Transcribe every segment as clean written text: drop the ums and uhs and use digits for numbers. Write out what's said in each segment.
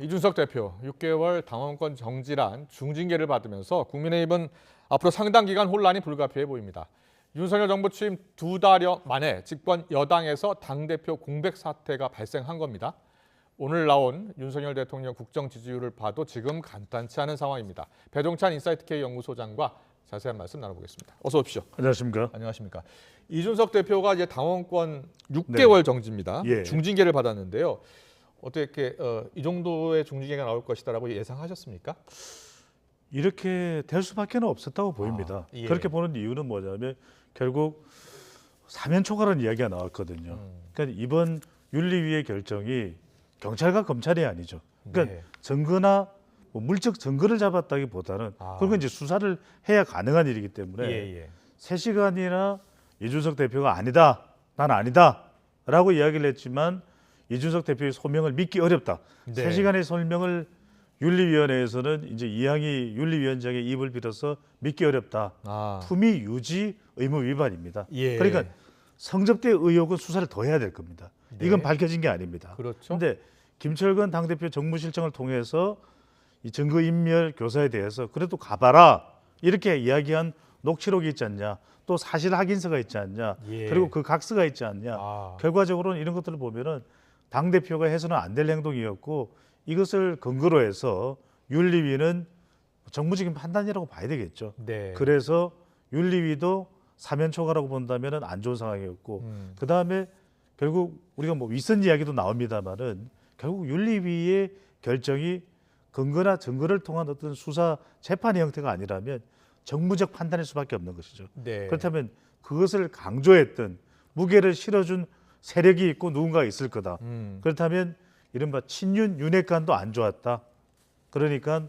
이준석 대표 6개월 당원권 정지란 중징계를 받으면서 국민의힘은 앞으로 상당 기간 혼란이 불가피해 보입니다. 윤석열 정부 취임 2달여 만에 집권 여당에서 당대표 공백 사태가 발생한 겁니다. 오늘 나온 윤석열 대통령 국정 지지율을 봐도 지금 간단치 않은 상황입니다. 배종찬 인사이트K 연구소장과 자세한 말씀 나눠보겠습니다. 어서 오십시오. 안녕하십니까? 안녕하십니까? 이준석 대표가 이제 당원권 6개월 정지입니다. 예. 중징계를 받았는데요. 어떻게 이 정도의 중징계가 나올 것이다라고 예상하셨습니까? 이렇게 될 수밖에 없었다고 보입니다. 예. 그렇게 보는 이유는 뭐냐면 결국 사면 초과라는 이야기가 나왔거든요. 그러니까 이번 윤리위의 결정이 경찰과 검찰이 아니죠. 그러니까 네. 증거나 뭐 물적 증거를 잡았다기보다는 그리고 이제 수사를 해야 가능한 일이기 때문에 예. 3시간이나 이준석 대표가 아니다, 난 아니다라고 이야기를 했지만 이준석 대표의 소명을 믿기 어렵다. 네. 3시간의 설명을 윤리위원회에서는 이제 이항희 윤리위원장의 입을 빌어서 믿기 어렵다. 품위 유지 의무 위반입니다. 예. 그러니까 성접대 의혹은 수사를 더 해야 될 겁니다. 네. 이건 밝혀진 게 아닙니다. 그렇죠. 그런데 김철근 당대표 정무실장을 통해서 이 증거인멸 교사에 대해서 그래도 가봐라 이렇게 이야기한 녹취록이 있지 않냐, 또 사실 확인서가 있지 않냐, 예. 그리고 그 각서가 있지 않냐. 결과적으로는 이런 것들을 보면은 당 대표가 해서는 안 될 행동이었고 이것을 근거로 해서 윤리위는 정무적인 판단이라고 봐야 되겠죠. 네. 그래서 윤리위도 사면 초과라고 본다면은 안 좋은 상황이었고 그 다음에 결국 우리가 뭐 윗선 이야기도 나옵니다만은 결국 윤리위의 결정이 근거나 증거를 통한 어떤 수사 재판의 형태가 아니라면 정무적 판단일 수밖에 없는 것이죠. 네. 그렇다면 그것을 강조했던 무게를 실어준 세력이 있고 누군가가 있을 거다. 그렇다면 이른바 친윤 윤핵관도 안 좋았다. 그러니까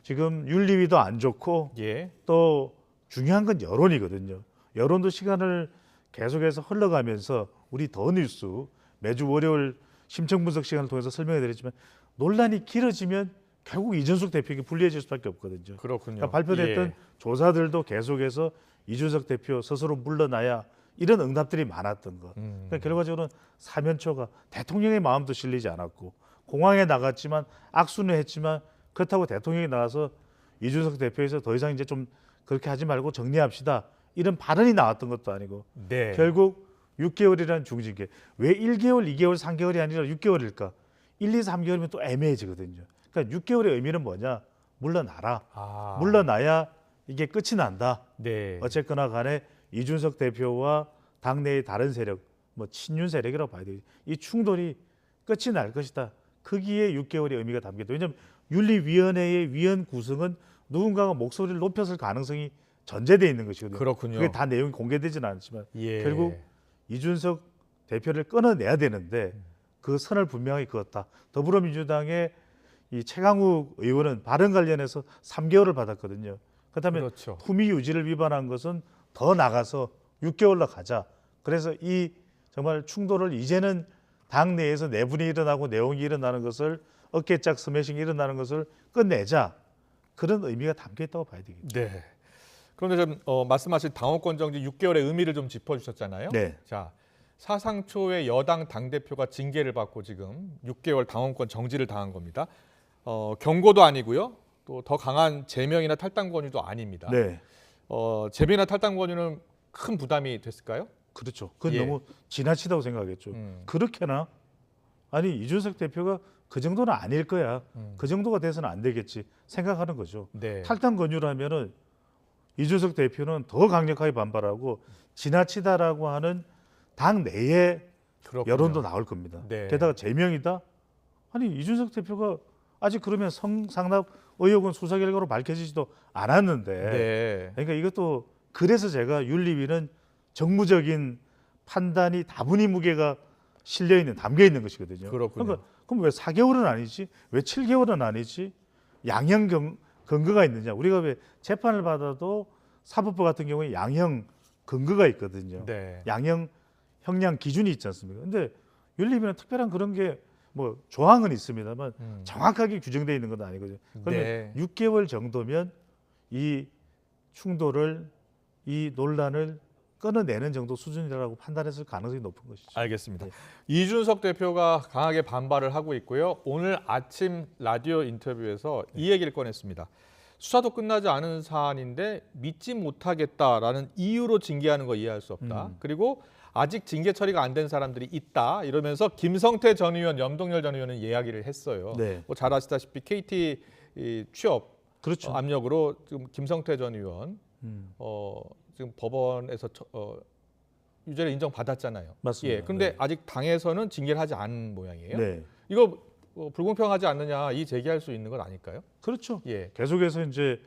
지금 윤리위도 안 좋고 예. 또 중요한 건 여론이거든요. 여론도 시간을 계속해서 흘러가면서 우리 더 뉴스 매주 월요일 심층 분석 시간을 통해서 설명해 드렸지만 논란이 길어지면 결국 이준석 대표에게 불리해질 수밖에 없거든요. 그렇군요. 그러니까 발표됐던 조사들도 계속해서 이준석 대표 스스로 물러나야 이런 응답들이 많았던 것. 그러니까 결과적으로는 사면초가 대통령의 마음도 실리지 않았고 공항에 나갔지만 악수는 했지만 그렇다고 대통령이 나와서 이준석 대표에서 더 이상 이제 좀 그렇게 하지 말고 정리합시다. 이런 발언이 나왔던 것도 아니고 네. 결국 6개월이라는 중징계. 왜 1개월, 2개월, 3개월이 아니라 6개월일까? 1, 2, 3개월이면 또 애매해지거든요. 그러니까 6개월의 의미는 뭐냐? 물러나라. 물러나야 이게 끝이 난다. 네. 어쨌거나 간에 이준석 대표와 당내의 다른 세력, 뭐 친윤 세력이라고 봐야 되겠죠. 이 충돌이 끝이 날 것이다. 거기에 6개월의 의미가 담겨있다. 왜냐하면 윤리위원회의 위원 구성은 누군가가 목소리를 높였을 가능성이 전제되어 있는 것이거든요. 그렇군요. 그게 다 내용이 공개되지는 않지만 예. 결국 이준석 대표를 끊어내야 되는데 그 선을 분명히 그었다. 더불어민주당의 이 최강욱 의원은 발언 관련해서 3개월을 받았거든요. 그렇다면 그렇죠. 품위 유지를 위반한 것은 더 나가서 6개월로 가자. 그래서 이 정말 충돌을 이제는 당내에서 내분이 일어나고 내용이 일어나는 것을 어깨짝 스매싱이 일어나는 것을 끝내자. 그런 의미가 담겨 있다고 봐야 되겠죠. 네. 그런데 좀 말씀하신 당원권 정지 6개월의 의미를 좀 짚어주셨잖아요. 네. 자, 사상 초의 여당 당대표가 징계를 받고 지금 6개월 당원권 정지를 당한 겁니다. 경고도 아니고요. 또 더 강한 제명이나 탈당 권유도 아닙니다. 네. 제명이나 탈당 권유는 큰 부담이 됐을까요? 그렇죠. 그건 예. 너무 지나치다고 생각했죠. 그렇게나? 아니 이준석 대표가 그 정도는 아닐 거야. 그 정도가 돼서는 안 되겠지 생각하는 거죠. 네. 탈당 권유라면은 이준석 대표는 더 강력하게 반발하고 지나치다라고 하는 당 내에 그렇군요. 여론도 나올 겁니다. 네. 게다가 제명이다? 아니 이준석 대표가 아직 그러면 성상납 의혹은 수사 결과로 밝혀지지도 않았는데 네. 그러니까 이것도 그래서 제가 윤리위는 정무적인 판단이 다분히 무게가 실려 있는 담겨 있는 것이거든요. 그렇군요. 그러니까 그럼 왜 4개월은 아니지? 왜 7개월은 아니지? 양형 근거가 있느냐? 우리가 왜 재판을 받아도 사법부 같은 경우에 양형 근거가 있거든요. 네. 양형 형량 기준이 있지 않습니까? 근데 윤리위는 특별한 그런 게 뭐 조항은 있습니다만 정확하게 규정되어 있는 건 아니거든요. 그러면 네. 6개월 정도면 이 충돌을 이 논란을 끊어내는 정도 수준이라고 판단했을 가능성이 높은 것이죠. 알겠습니다. 네. 이준석 대표가 강하게 반발을 하고 있고요. 오늘 아침 라디오 인터뷰에서 이 얘기를 꺼냈습니다. 수사도 끝나지 않은 사안인데 믿지 못하겠다라는 이유로 징계하는 거 이해할 수 없다. 그리고 아직 징계 처리가 안 된 사람들이 있다. 이러면서 김성태 전 의원, 염동열 전 의원은 이야기를 했어요. 네. 뭐 잘 아시다시피 KT 이 취업 그렇죠. 압력으로 지금 김성태 전 의원 음. 지금 법원에서 유죄를 인정받았잖아요. 맞습니다. 예. 근데 네. 아직 당에서는 징계를 하지 않은 모양이에요. 네. 이거 불공평하지 않느냐 이 제기할 수 있는 건 아닐까요? 그렇죠. 예. 계속해서 이제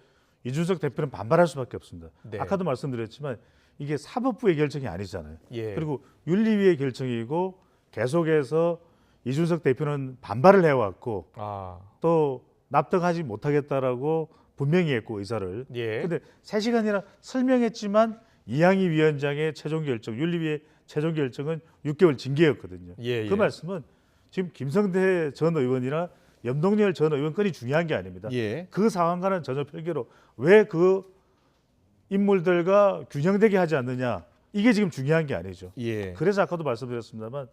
이준석 대표는 반발할 수밖에 없습니다. 네. 아까도 말씀드렸지만 이게 사법부의 결정이 아니잖아요. 예. 그리고 윤리위의 결정이고 계속해서 이준석 대표는 반발을 해왔고 아. 또 납득하지 못하겠다라고 분명히 했고 의사를. 예. 근데 3시간이나 설명했지만 이항희 위원장의 최종 결정, 윤리위의 최종 결정은 6개월 징계였거든요. 예, 그 예. 말씀은 지금 김성태 전 의원이나 염동열 전 의원 건이 중요한 게 아닙니다. 예. 그 상황과는 전혀 별개로 왜 그 인물들과 균형되게 하지 않느냐, 이게 지금 중요한 게 아니죠. 예. 그래서 아까도 말씀드렸습니다만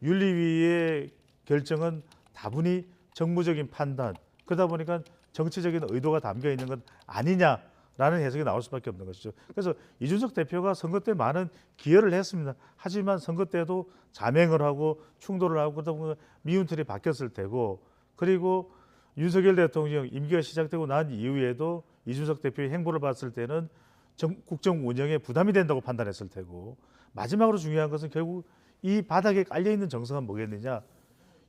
윤리위의 결정은 다분히 정무적인 판단, 그러다 보니까 정치적인 의도가 담겨 있는 건 아니냐라는 해석이 나올 수밖에 없는 것이죠. 그래서 이준석 대표가 선거 때 많은 기여를 했습니다. 하지만 선거 때도 자맹을 하고 충돌을 하고 그러다 보면 미운 틀이 바뀌었을 테고, 그리고 윤석열 대통령 임기가 시작되고 난 이후에도 이준석 대표의 행보를 봤을 때는 국정 운영에 부담이 된다고 판단했을 테고, 마지막으로 중요한 것은 결국 이 바닥에 깔려 있는 정서가 뭐겠느냐.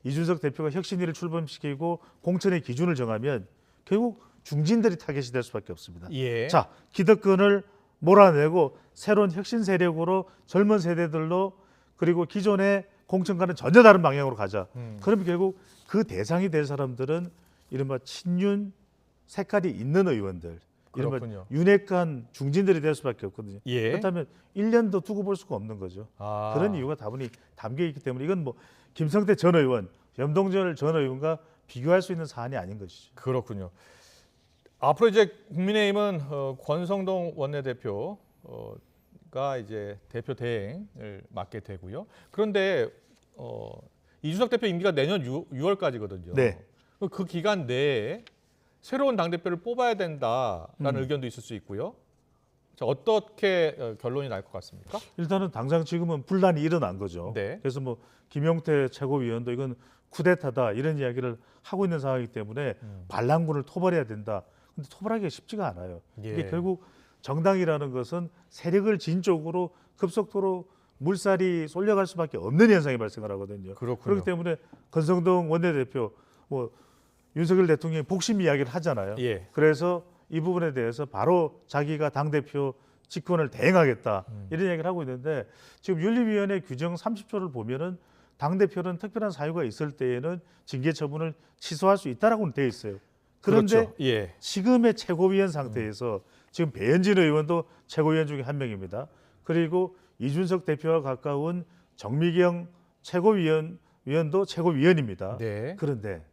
이준석 대표가 혁신위를 출범시키고 공천의 기준을 정하면 결국 중진들이 타겟이 될 수밖에 없습니다. 예. 자, 기득권을 몰아내고 새로운 혁신 세력으로 젊은 세대들로, 그리고 기존의 공천과는 전혀 다른 방향으로 가자. 그러면 결국 그 대상이 될 사람들은 이른바 친윤 색깔이 있는 의원들, 이른바 그렇군요. 윤핵관 중진들이 될 수밖에 없거든요. 예. 그렇다면 1년 더 두고 볼 수가 없는 거죠. 아. 그런 이유가 다분히 담겨 있기 때문에 이건 뭐 김성태 전 의원, 염동열 전 의원과 비교할 수 있는 사안이 아닌 것이죠. 그렇군요. 앞으로 이제 국민의힘은 권성동 원내대표가 이제 대표 대행을 맡게 되고요. 그런데 이준석 대표 임기가 내년 6월까지거든요. 네. 그 기간 내에 새로운 당 대표를 뽑아야 된다라는 의견도 있을 수 있고요. 자, 어떻게 결론이 날 것 같습니까? 일단은 당장 지금은 분란이 일어난 거죠. 네. 그래서 뭐 김용태 최고위원도 이건 쿠데타다 이런 이야기를 하고 있는 상황이기 때문에 반란군을 토벌해야 된다. 근데 토벌하기가 쉽지가 않아요. 예. 이게 결국 정당이라는 것은 세력을 진 쪽으로 급속도로 물살이 쏠려갈 수밖에 없는 현상이 발생을 하거든요. 그렇군요. 그렇기 때문에 권성동 원내대표, 뭐 윤석열 대통령이 복심 이야기를 하잖아요. 예. 그래서 이 부분에 대해서 바로 자기가 당대표 직권을 대행하겠다 이런 이야기를 하고 있는데, 지금 윤리위원회 규정 30조를 보면은 당대표는 특별한 사유가 있을 때에는 징계 처분을 취소할 수 있다라고는 되어 있어요. 그런데 그렇죠. 예. 지금의 최고위원 상태에서 지금 배현진 의원도 최고위원 중에 한 명입니다. 그리고 이준석 대표와 가까운 정미경 최고위원도 최고위원입니다. 네. 그런데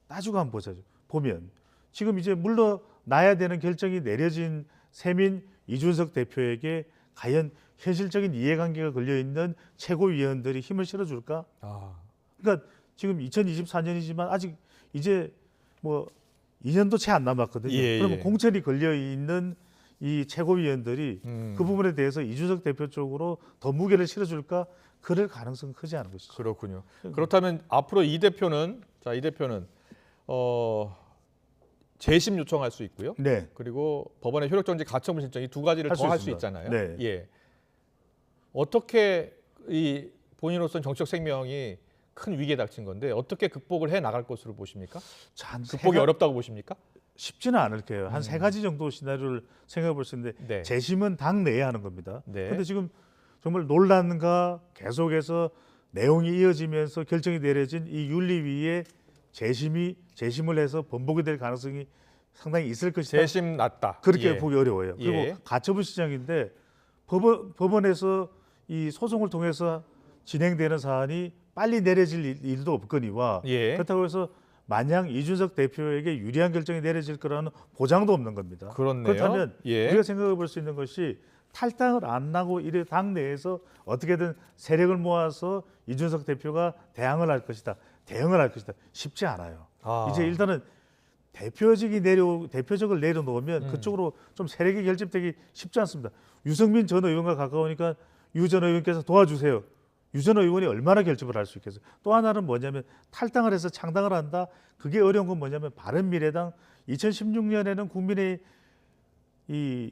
따지고 한번 보면 지금 이제 물러나야 되는 결정이 내려진 셈인 이준석 대표에게 과연 현실적인 이해관계가 걸려있는 최고위원들이 힘을 실어줄까? 아. 그러니까 지금 2024년이지만 아직 이제 뭐 2년도 채 안 남았거든요. 예, 그러면 예. 공천이 걸려있는 이 최고위원들이 그 부분에 대해서 이준석 대표 쪽으로 더 무게를 실어줄까? 그럴 가능성은 크지 않은 것이죠. 그렇군요. 그렇다면 앞으로 이 대표는 재심 요청할 수 있고요. 네. 그리고 법원의 효력정지 가처분 신청 이 두 가지를 할수 더 할 수 있습니다. 있잖아요. 네. 예. 어떻게 이 본인으로서는 정치적 생명이 큰 위기에 닥친 건데 어떻게 극복을 해 나갈 것으로 보십니까? 자, 한 극복이 어렵다고 보십니까? 쉽지는 않을 거예요. 한 세 가지 정도 시나리오를 생각해 볼 수 있는데 네. 재심은 당 내에 하는 겁니다. 네. 그런데 지금 정말 논란과 계속해서 내용이 이어지면서 결정이 내려진 이 윤리위의 재심을 해서 번복이 될 가능성이 상당히 있을 것이다. 재심 낮다. 그렇게 예. 보기 어려워요. 그리고 예. 가처분 시장인데 법원에서 이 소송을 통해서 진행되는 사안이 빨리 내려질 일도 없거니와 예. 그렇다고 해서 마냥 이준석 대표에게 유리한 결정이 내려질 거라는 보장도 없는 겁니다. 그렇네요. 그렇다면 예. 우리가 생각해 볼 수 있는 것이 탈당을 안 하고 이래 당 내에서 어떻게든 세력을 모아서 이준석 대표가 대응을 할 것이다. 쉽지 않아요. 이제 일단은 대표적을 내려놓으면 그쪽으로 좀 세력이 결집되기 쉽지 않습니다. 유승민 전 의원과 가까우니까 유 전 의원께서 도와주세요. 유 전 의원이 얼마나 결집을 할 수 있겠어요. 또 하나는 뭐냐면 탈당을 해서 창당을 한다. 그게 어려운 건 뭐냐면 바른미래당 2016년에는 국민의 이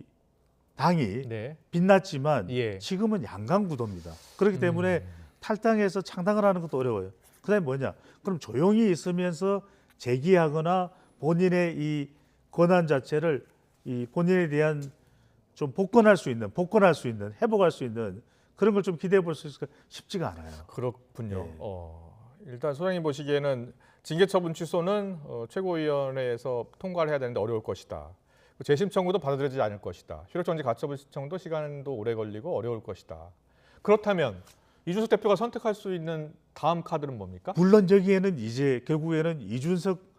당이 네. 빛났지만 예. 지금은 양강구도입니다. 그렇기 때문에 탈당해서 창당을 하는 것도 어려워요. 그다음에 뭐냐? 그럼 조용히 있으면서 제기하거나 본인의 이 권한 자체를 이 본인에 대한 좀 복권할 수 있는, 회복할 수 있는 그런 걸 좀 기대해 볼 수 있을까 쉽지가 않아요. 그렇군요. 네. 일단 소장님 보시기에는 징계처분 취소는 최고위원회에서 통과를 해야 되는데 어려울 것이다. 재심 청구도 받아들여지지 않을 것이다. 효력정지 가처분 신청도 시간도 오래 걸리고 어려울 것이다. 그렇다면 이준석 대표가 선택할 수 있는 다음 카드는 뭡니까? 물론 여기에는 이제 결국에는 이준석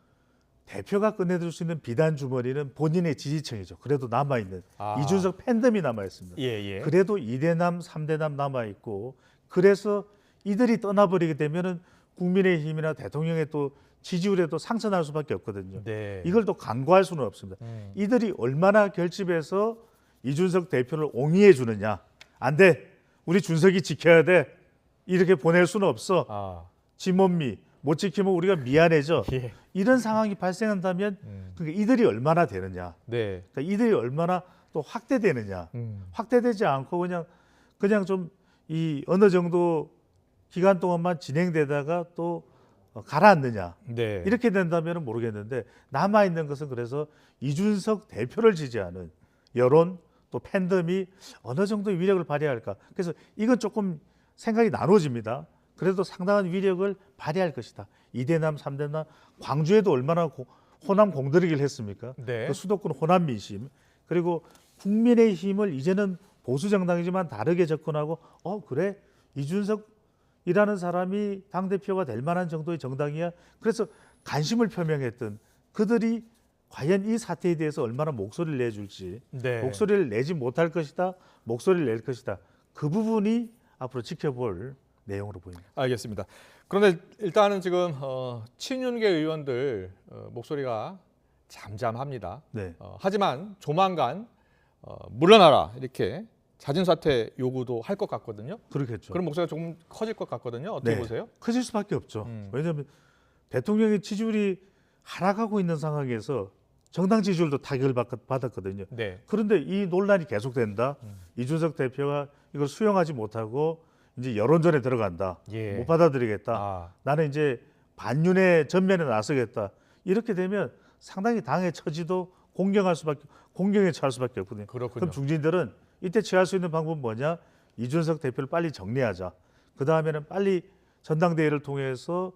대표가 꺼내들 수 있는 비단 주머니는 본인의 지지층이죠. 그래도 남아있는 이준석 팬덤이 남아있습니다. 예. 그래도 2대남, 3대남 남아있고 그래서 이들이 떠나버리게 되면은 국민의힘이나 대통령의 또 지지율에도 상처날 수밖에 없거든요. 네. 이걸 또 간과할 수는 없습니다. 이들이 얼마나 결집해서 이준석 대표를 옹이해 주느냐. 안 돼. 우리 준석이 지켜야 돼. 이렇게 보낼 수는 없어. 지몸미 못 지키면 우리가 미안해져. 예. 이런 상황이 발생한다면 그러니까 이들이 얼마나 되느냐. 네. 그러니까 이들이 얼마나 또 확대되느냐. 확대되지 않고 그냥 좀 이 어느 정도 기간 동안만 진행되다가 또 가라앉느냐. 네. 이렇게 된다면 모르겠는데 남아 있는 것은 그래서 이준석 대표를 지지하는 여론 또 팬덤이 어느 정도의 위력을 발휘할까. 그래서 이건 조금 생각이 나눠집니다. 그래도 상당한 위력을 발휘할 것이다. 2대남, 3대남, 광주에도 얼마나 호남 공들이기를 했습니까? 네. 그 수도권 호남 민심 그리고 국민의힘을 이제는 보수 정당이지만 다르게 접근하고 그래 이준석이라는 사람이 당 대표가 될 만한 정도의 정당이야. 그래서 관심을 표명했던 그들이 과연 이 사태에 대해서 얼마나 목소리를 내줄지 네. 목소리를 내지 못할 것이다. 목소리를 낼 것이다. 그 부분이 앞으로 지켜볼 내용으로 보입니다. 알겠습니다. 그런데 일단은 지금 친윤계 의원들 목소리가 잠잠합니다. 네. 하지만 조만간 물러나라 이렇게 자진 사퇴 요구도 할 것 같거든요. 그렇겠죠. 그런 목소리가 조금 커질 것 같거든요. 어떻게 네. 보세요? 커질 수밖에 없죠. 왜냐하면 대통령의 지지율이 하락하고 있는 상황에서 정당 지지율도 타격을 받았거든요. 네. 그런데 이 논란이 계속된다. 이준석 대표가 이걸 수용하지 못하고 이제 여론전에 들어간다. 예. 못 받아들이겠다. 나는 이제 반윤의 전면에 나서겠다. 이렇게 되면 상당히 당의 처지도 공경에 처할 수밖에 없거든요. 그렇군요. 그럼 중진들은 이때 취할 수 있는 방법은 뭐냐? 이준석 대표를 빨리 정리하자. 그 다음에는 빨리 전당대회를 통해서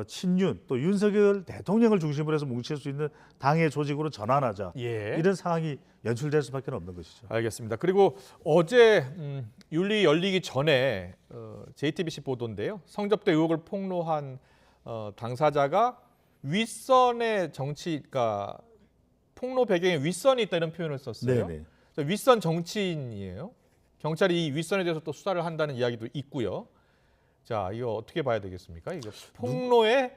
친윤 또 윤석열 대통령을 중심으로 해서 뭉칠 수 있는 당의 조직으로 전환하자. 예. 이런 상황이 연출될 수밖에 없는 것이죠. 알겠습니다. 그리고 어제 윤리 열리기 전에 JTBC 보도인데요. 성접대 의혹을 폭로한 당사자가 윗선의 정치가 폭로 배경에 윗선이 있다 이런 표현을 썼어요. 네네. 윗선 정치인이에요. 경찰이 이 윗선에 대해서 또 수사를 한다는 이야기도 있고요. 자, 이거 어떻게 봐야 되겠습니까? 이거 폭로의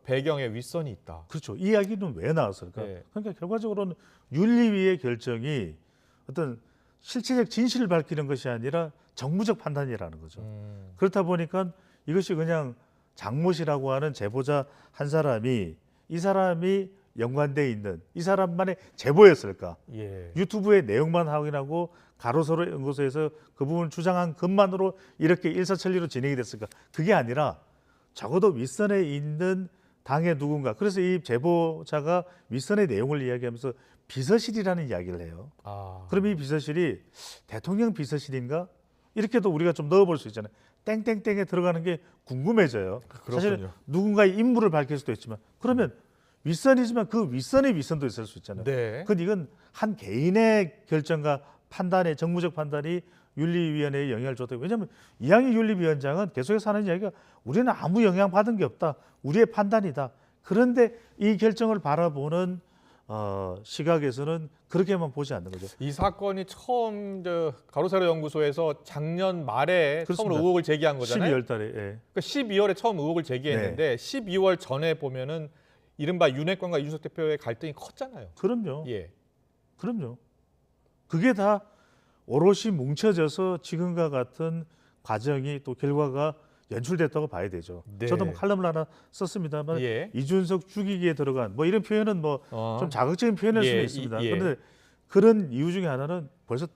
배경에 윗선이 있다. 그렇죠. 이 이야기는 왜 나왔을까? 네. 그러니까 결과적으로는 윤리위의 결정이 어떤 실체적 진실을 밝히는 것이 아니라 정무적 판단이라는 거죠. 그렇다 보니까 이것이 그냥 장모씨라고 하는 제보자 한 사람이 이 사람이 연관돼 있는 이 사람만의 제보였을까? 예. 유튜브의 내용만 확인하고 가로세로 연구소에서 그 부분을 주장한 것만으로 이렇게 일사천리로 진행이 됐을까? 그게 아니라 적어도 윗선에 있는 당의 누군가. 그래서 이 제보자가 윗선의 내용을 이야기하면서 비서실이라는 이야기를 해요. 그럼 이 비서실이 대통령 비서실인가? 이렇게도 우리가 좀 넣어볼 수 있잖아요. 땡땡땡에 들어가는 게 궁금해져요. 그렇군요. 사실 누군가의 임무를 밝힐 수도 있지만 그러면 윗선이지만 그 윗선의 윗선도 있을 수 있잖아요. 네. 그건 이건 한 개인의 결정과 판단의 정무적 판단이 윤리위원회에 영향을 줬다. 왜냐하면 이항희 윤리위원장은 계속해서 하는 이야기가 우리는 아무 영향 받은 게 없다. 우리의 판단이다. 그런데 이 결정을 바라보는 시각에서는 그렇게만 보지 않는 거죠. 이 사건이 처음 가로세로 연구소에서 작년 말에 그렇습니다. 처음으로 의혹을 제기한 거잖아요. 12월 달에. 예. 그러니까 12월에 처음 의혹을 제기했는데 12월 전에 보면은 이른바 윤핵관과 이준석 대표의 갈등이 컸잖아요. 그럼요. 예. 그럼요. 그게 다 오롯이 뭉쳐져서 지금과 같은 과정이 또 결과가 연출됐다고 봐야 되죠. 네. 저도 뭐 칼럼을 하나 썼습니다만 예. 이준석 죽이기에 들어간 뭐 이런 표현은 뭐 좀 자극적인 표현일 수는 있습니다. 예. 그런데 그런 이유 중에 하나는 벌써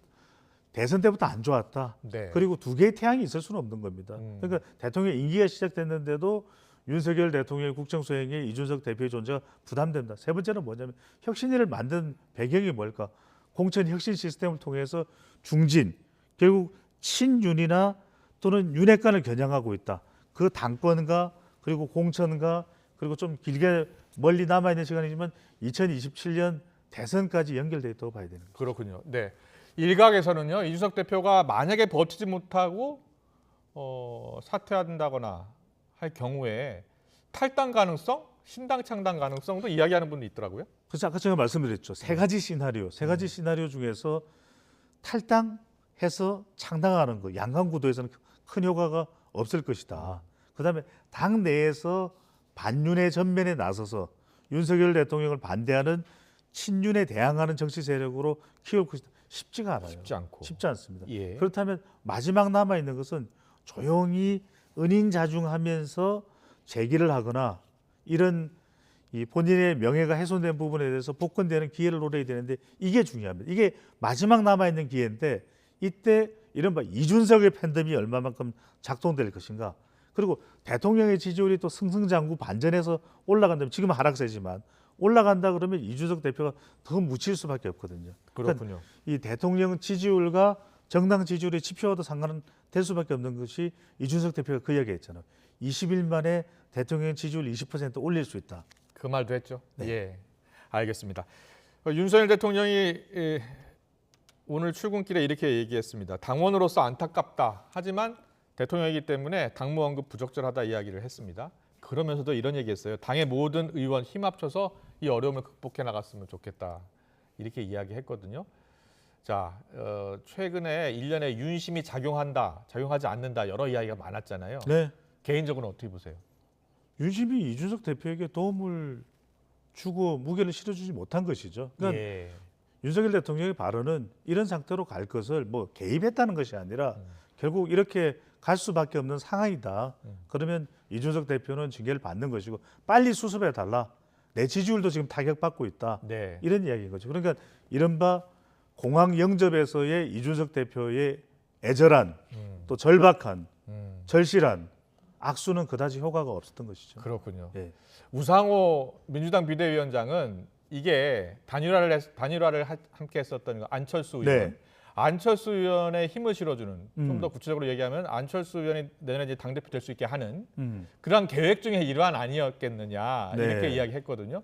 대선 때부터 안 좋았다. 네. 그리고 두 개의 태양이 있을 수는 없는 겁니다. 그러니까 대통령 임기가 시작됐는데도 윤석열 대통령의 국정수행에 이준석 대표의 존재가 부담된다. 세 번째는 뭐냐면 혁신위를 만든 배경이 뭘까? 공천 혁신 시스템을 통해서 중진, 결국 친윤이나 또는 윤핵관을 겨냥하고 있다. 그 당권과 그리고 공천과 그리고 좀 길게 멀리 남아있는 시간이지만 2027년 대선까지 연결돼 있다고 봐야 되는 거죠. 그렇군요. 네. 일각에서는요. 이준석 대표가 만약에 버티지 못하고 사퇴한다거나 할 경우에 탈당 가능성, 신당 창당 가능성도 이야기하는 분도 있더라고요. 그래서 아까 제가 말씀드렸죠. 세 가지 시나리오 중에서 탈당해서 창당하는 거, 양강 구도에서는 큰 효과가 없을 것이다. 그다음에 당 내에서 반윤의 전면에 나서서 윤석열 대통령을 반대하는 친윤에 대항하는 정치 세력으로 키울 것이다. 쉽지가 않아요. 쉽지 않습니다. 예. 그렇다면 마지막 남아 있는 것은 조용히 은인자중하면서 제기를 하거나 이런 이 본인의 명예가 훼손된 부분에 대해서 복권되는 기회를 노려야 되는데 이게 중요합니다. 이게 마지막 남아 있는 기회인데 이때 이른바 이준석의 팬덤이 얼마만큼 작동될 것인가. 그리고 대통령의 지지율이 또 승승장구 반전해서 올라간다면 지금은 하락세지만 올라간다 그러면 이준석 대표가 더 묻힐 수밖에 없거든요. 그렇군요. 그러니까 이 대통령 지지율과 정당 지지율의 지표와도 상관은 될 수밖에 없는 것이 이준석 대표가 그 이야기했잖아요. 20일 만에 대통령 지지율 20% 올릴 수 있다. 그 말도 했죠. 네. 예. 알겠습니다. 윤석열 대통령이 오늘 출근길에 이렇게 얘기했습니다. 당원으로서 안타깝다. 하지만 대통령이기 때문에 당무 언급 부적절하다 이야기를 했습니다. 그러면서도 이런 얘기했어요. 당의 모든 의원 힘 합쳐서 이 어려움을 극복해 나갔으면 좋겠다. 이렇게 이야기했거든요. 자, 최근에 일련의 윤심이 작용한다, 작용하지 않는다 여러 이야기가 많았잖아요. 네. 개인적으로는 어떻게 보세요? 윤심이 이준석 대표에게 도움을 주고 무게를 실어주지 못한 것이죠. 그러니까 예. 윤석열 대통령의 발언은 이런 상태로 갈 것을 뭐 개입했다는 것이 아니라 결국 이렇게 갈 수밖에 없는 상황이다. 그러면 이준석 대표는 징계를 받는 것이고 빨리 수습해 달라. 내 지지율도 지금 타격받고 있다. 네. 이런 이야기인 거죠. 그러니까 이른바 공항 영접에서의 이준석 대표의 애절한 또 절박한 절실한 악수는 그다지 효과가 없었던 것이죠. 그렇군요. 예. 우상호 민주당 비대위원장은 이게 단일화를 함께 했었던 안철수 의원. 네. 안철수 의원의 힘을 실어주는 좀 더 구체적으로 얘기하면 안철수 의원이 내년에 이제 당대표 될 수 있게 하는 그런 계획 중에 일환 아니었겠느냐 네. 이렇게 이야기했거든요.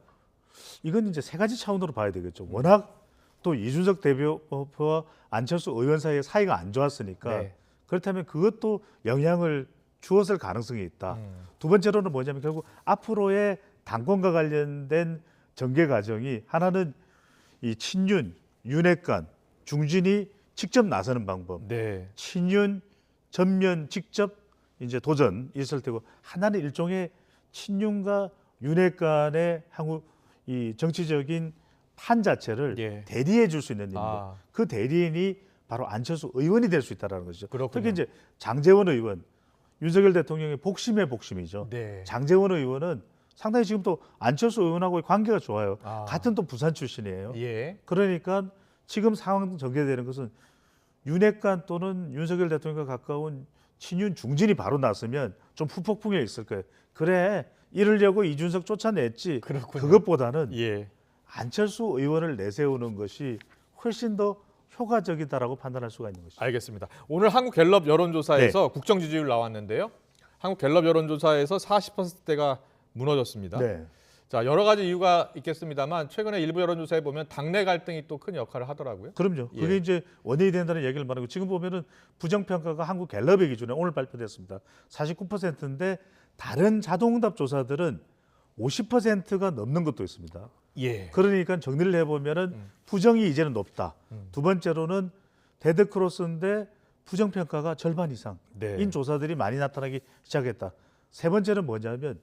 이건 이제 세 가지 차원으로 봐야 되겠죠. 워낙 또 이준석 대표와 안철수 의원 사이의 사이가 안 좋았으니까 네. 그렇다면 그것도 영향을 주었을 가능성이 있다. 두 번째로는 뭐냐면 결국 앞으로의 당권과 관련된 전개 과정이 하나는 이 친윤, 윤핵관, 중진이 직접 나서는 방법, 네. 친윤 전면 직접 이제 도전 있을 테고 하나는 일종의 친윤과 윤핵관의 향후 이 정치적인 판 자체를 예. 대리해 줄 수 있는 인물. 그 대리인이 바로 안철수 의원이 될 수 있다는 것이죠. 그렇군요. 특히 이제 장제원 의원, 윤석열 대통령의 복심의 복심이죠. 네. 장제원 의원은 상당히 지금 또 안철수 의원하고의 관계가 좋아요. 같은 또 부산 출신이에요. 예. 그러니까 지금 상황 전개되는 것은 윤핵관 또는 윤석열 대통령과 가까운 친윤 중진이 바로 나서면 좀 후폭풍이 있을 거예요. 그래 이러려고 이준석 쫓아냈지. 그렇군요. 그것보다는 예. 안철수 의원을 내세우는 것이 훨씬 더 효과적이다라고 판단할 수가 있는 것이죠. 알겠습니다. 오늘 한국갤럽 여론조사에서 국정 지지율 나왔는데요. 한국갤럽 여론조사에서 40%대가 무너졌습니다. 네. 자, 여러 가지 이유가 있겠습니다만 최근에 일부 여론조사에 보면 당내 갈등이 또 큰 역할을 하더라고요. 그럼요. 예. 그게 이제 원인이 된다는 얘기를 말하고 지금 보면은 부정평가가 한국갤럽의 기준에 오늘 발표됐습니다. 49%인데 다른 자동응답 조사들은 50%가 넘는 것도 있습니다. 예. 그러니까 정리를 해보면은 부정이 이제는 높다. 두 번째로는 데드크로스인데 부정평가가 절반 이상 네. 인 조사들이 많이 나타나기 시작했다. 세 번째는 뭐냐면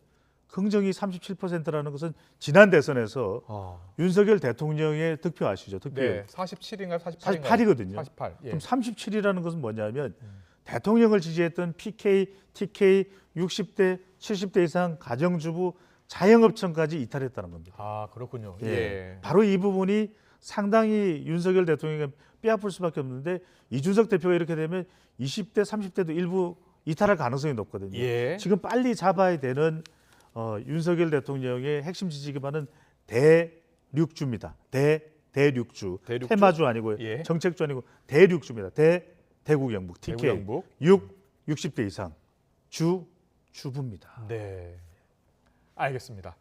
긍정이 37%라는 것은 지난 대선에서 아. 윤석열 대통령의 득표 아시죠? 득표율. 네. 47인가요? 48이거든요. 48. 예. 그럼 37이라는 것은 뭐냐면 대통령을 지지했던 PK, TK 60대, 70대 이상 가정주부 자영업층까지 이탈했다는 겁니다. 아, 그렇군요. 예. 예. 바로 이 부분이 상당히 윤석열 대통령이 뼈아플 수밖에 없는데 이준석 대표가 이렇게 되면 20대, 30대도 일부 이탈할 가능성이 높거든요. 예. 지금 빨리 잡아야 되는 윤석열 대통령의 핵심 지지 기반은 대륙주입니다. 대륙주. 대륙주? 테마주 아니고요. 예. 정책주 아니고 대륙주입니다. 대국 영북. TK. 대구 영북. 60대 이상. 주부입니다. 네. 알겠습니다.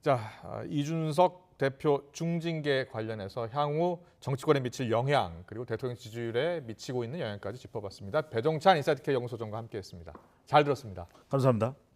자, 이준석 대표 중징계 관련해서 향후 정치권에 미칠 영향 그리고 대통령 지지율에 미치고 있는 영향까지 짚어봤습니다. 배종찬 인사이트K 연구소장과 함께했습니다. 잘 들었습니다. 감사합니다.